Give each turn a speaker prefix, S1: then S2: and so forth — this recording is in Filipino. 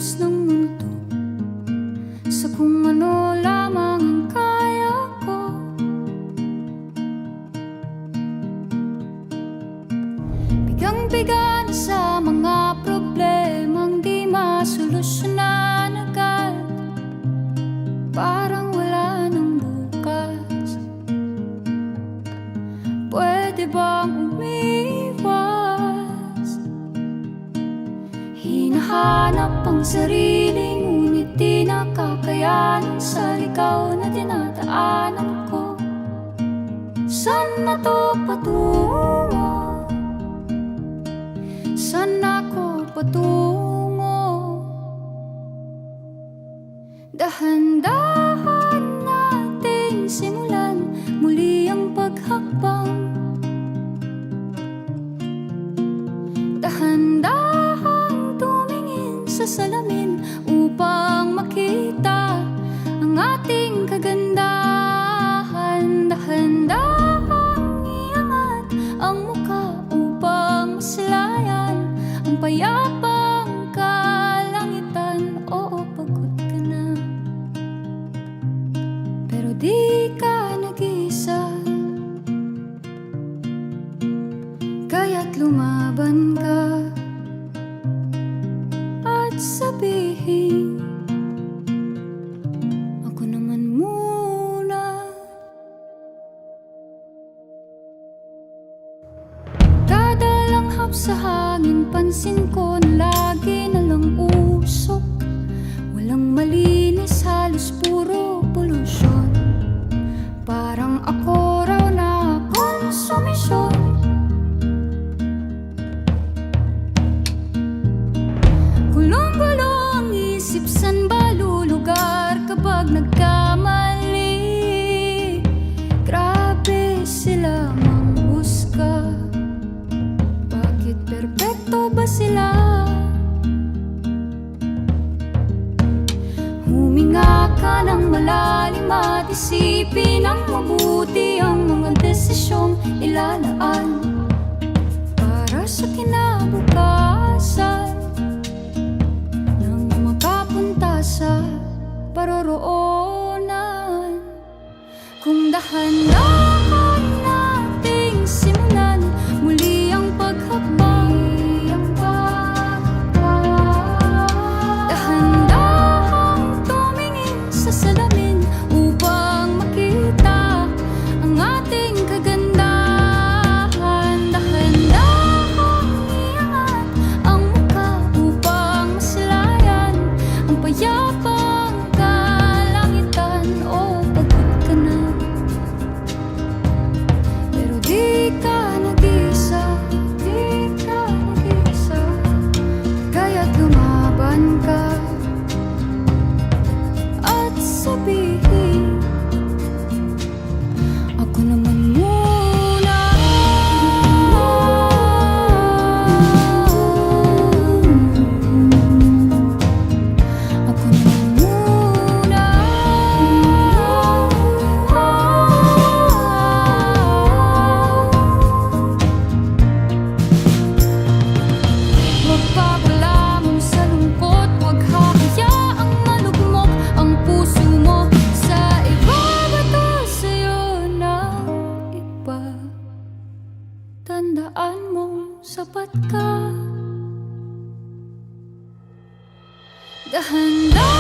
S1: kilos ng mundo, sa kung ano lamang ang kaya ko. Bigang-biga na sa mga problemang di masolusyonan agad, parang wala nang bukas. Pwede bang umiwas? Hinahanap ang sarili, ngunit di nakakayanan sa ligaw na dinadaanan ko. Saan na to patungo? Saan ako patungo? Dahan-dahan nating simulan muli ang paghakbang. Dahan-dahan tumingin sa salamin upang makita ang ating kagandahan. Dahan-dahan iangat ang mukha upang maslayan ang payapang kalangitan. Oo, pagod ka na, pero di ka nag-iisa, kaya't lumaban ka at sabihin, ako naman muna. Kada langhap sa hangin, pansin ko na lagi na lang usok. Walang malinis, halos puro polusyon. Parang ako raw na konsumisyon. Gulong-gulo ang isip, san ba lulugar kapag nagkamali? Grabe sila manghusga, bakit perpekto ba sila? Huminga ka ng malalim at isipin ng mabuti ang mga desisyong ilalaan para sa kinabukasan, nang makapunta sa paroroonan. Kung dahan-dahan nating simulan muli ang paghakbang, dahan-dahan tumingin sa salamin upang makita ang ating kagandahan. Dahan-dahan iangat ang mukha upang maslayan ang payapang kalangitan. O, pagod ka na, pero di ka nag-iisa, di ka nag-iisa, kaya't lumaban ka at sabihin, ako naman muna. Ako naman muna. Huwag papalamon sa lungkot, huwag hahayaang malugmok ang puso mo sa iba. Bato sa'yo ng iba, tandaan mong sapat ka. Dahan-dahan